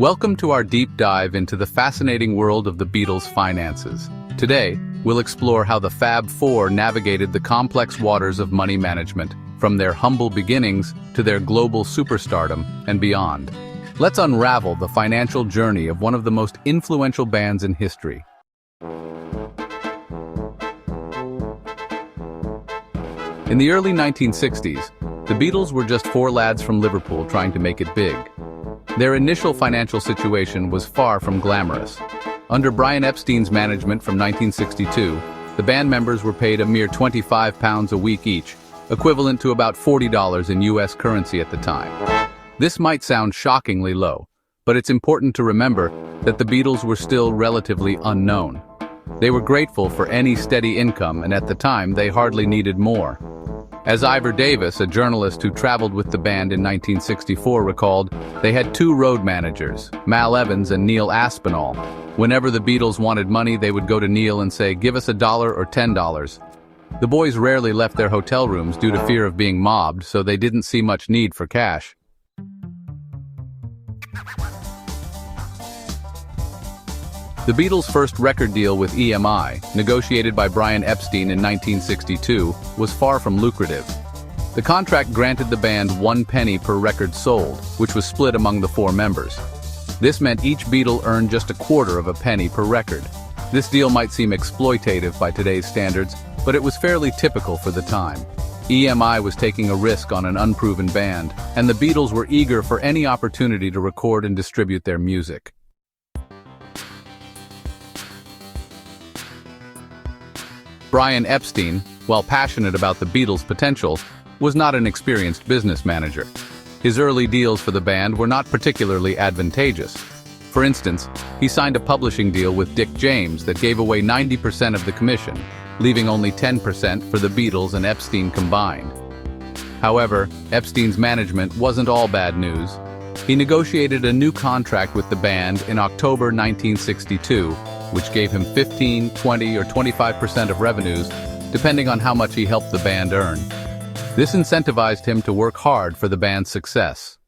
Welcome to our deep dive into the fascinating world of the Beatles' finances. Today, we'll explore how the Fab Four navigated the complex waters of money management, from their humble beginnings to their global superstardom and beyond. Let's unravel the financial journey of one of the most influential bands in history. In the early 1960s, the Beatles were just four lads from Liverpool trying to make it big. Their initial financial situation was far from glamorous. Under Brian Epstein's management from 1962, the band members were paid a mere £25 a week each, equivalent to about $40 in US currency at the time. This might sound shockingly low, but it's important to remember that the Beatles were still relatively unknown. They were grateful for any steady income, and at the time they hardly needed more. As Ivor Davis, a journalist who traveled with the band in 1964, recalled, they had two road managers, Mal Evans and Neil Aspinall. Whenever the Beatles wanted money, they would go to Neil and say, "Give us $1 or $10. The boys rarely left their hotel rooms due to fear of being mobbed, so they didn't see much need for cash. The Beatles' first record deal with EMI, negotiated by Brian Epstein in 1962, was far from lucrative. The contract granted the band 1 penny per record sold, which was split among the four members. This meant each Beatle earned just a quarter of a penny per record. This deal might seem exploitative by today's standards, but it was fairly typical for the time. EMI was taking a risk on an unproven band, and the Beatles were eager for any opportunity to record and distribute their music. Brian Epstein, while passionate about the Beatles' potential, was not an experienced business manager. His early deals for the band were not particularly advantageous. For instance, he signed a publishing deal with Dick James that gave away 90% of the commission, leaving only 10% for the Beatles and Epstein combined. However, Epstein's management wasn't all bad news. He negotiated a new contract with the band in October 1962, which gave him 15, 20, or 25% of revenues, depending on how much he helped the band earn. This incentivized him to work hard for the band's success.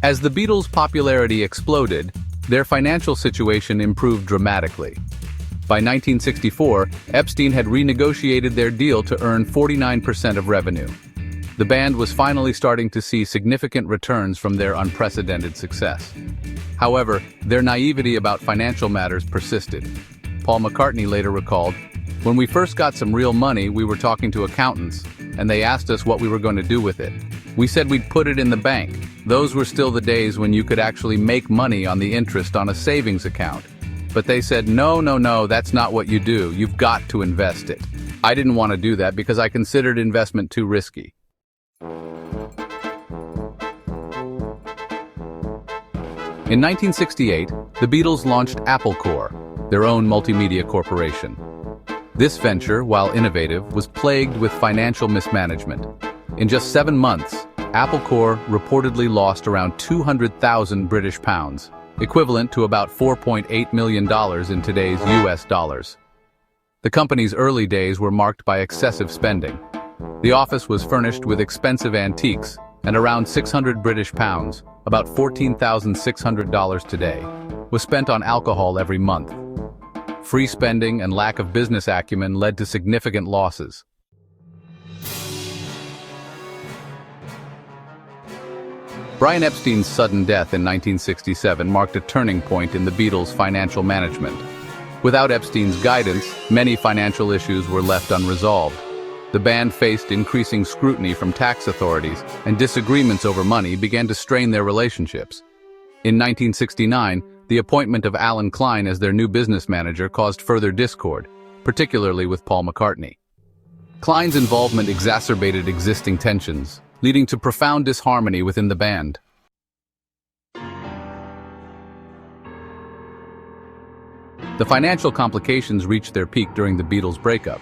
As the Beatles' popularity exploded, their financial situation improved dramatically. By 1964, Epstein had renegotiated their deal to earn 49% of revenue. The band was finally starting to see significant returns from their unprecedented success. However, their naivety about financial matters persisted. Paul McCartney later recalled, "When we first got some real money, we were talking to accountants, and they asked us what we were going to do with it. We said we'd put it in the bank. Those were still the days when you could actually make money on the interest on a savings account. But they said, no, that's not what you do. You've got to invest it. I didn't want to do that because I considered investment too risky." In 1968, the Beatles launched Apple Corps, their own multimedia corporation. This venture, while innovative, was plagued with financial mismanagement. In just 7 months, Apple Corps reportedly lost around 200,000 British pounds, equivalent to about $4.8 million in today's US dollars. The company's early days were marked by excessive spending. The office was furnished with expensive antiques, and around 600 British pounds, about $14,600 today, was spent on alcohol every month. Free spending and lack of business acumen led to significant losses. Brian Epstein's sudden death in 1967 marked a turning point in the Beatles' financial management. Without Epstein's guidance, many financial issues were left unresolved. The band faced increasing scrutiny from tax authorities, and disagreements over money began to strain their relationships. In 1969, the appointment of Alan Klein as their new business manager caused further discord, particularly with Paul McCartney. Klein's involvement exacerbated existing tensions, leading to profound disharmony within the band. The financial complications reached their peak during the Beatles' breakup.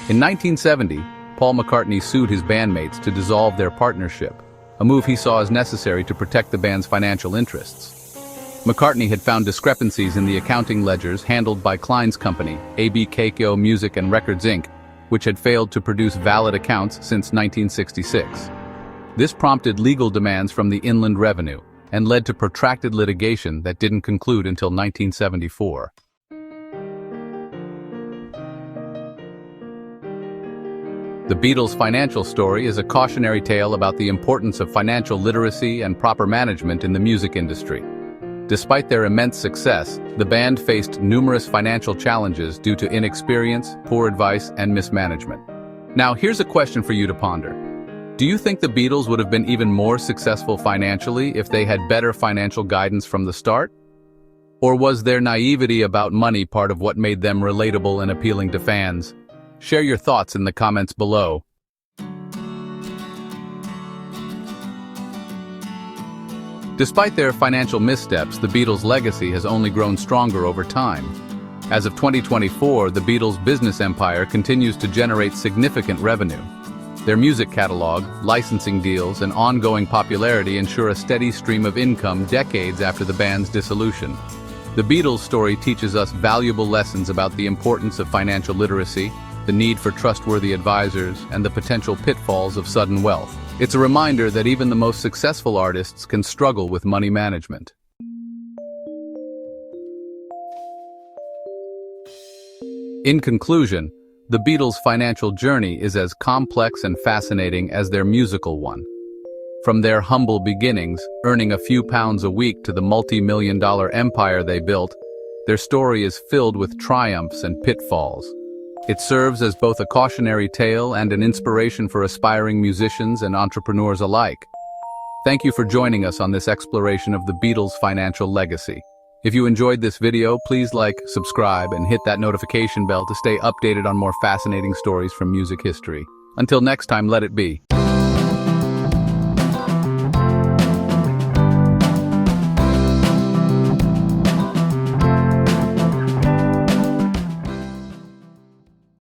In 1970, Paul McCartney sued his bandmates to dissolve their partnership, a move he saw as necessary to protect the band's financial interests. McCartney had found discrepancies in the accounting ledgers handled by Klein's company, AB Keiko Music and Records Inc., which had failed to produce valid accounts since 1966. This prompted legal demands from the Inland Revenue and led to protracted litigation that didn't conclude until 1974. The Beatles' financial story is a cautionary tale about the importance of financial literacy and proper management in the music industry. Despite their immense success, the band faced numerous financial challenges due to inexperience, poor advice, and mismanagement. Now, here's a question for you to ponder. Do you think the Beatles would have been even more successful financially if they had better financial guidance from the start? Or was their naivety about money part of what made them relatable and appealing to fans? Share your thoughts in the comments below. Despite their financial missteps, the Beatles' legacy has only grown stronger over time. As of 2024, the Beatles' business empire continues to generate significant revenue. Their music catalog, licensing deals, and ongoing popularity ensure a steady stream of income decades after the band's dissolution. The Beatles' story teaches us valuable lessons about the importance of financial literacy, the need for trustworthy advisors, and the potential pitfalls of sudden wealth. It's a reminder that even the most successful artists can struggle with money management. In conclusion, the Beatles' financial journey is as complex and fascinating as their musical one. From their humble beginnings, earning a few pounds a week, to the multi-million-dollar empire they built, their story is filled with triumphs and pitfalls. It serves as both a cautionary tale and an inspiration for aspiring musicians and entrepreneurs alike. Thank you for joining us on this exploration of the Beatles' financial legacy. If you enjoyed this video, please like, subscribe, and hit that notification bell to stay updated on more fascinating stories from music history. Until next time, let it be.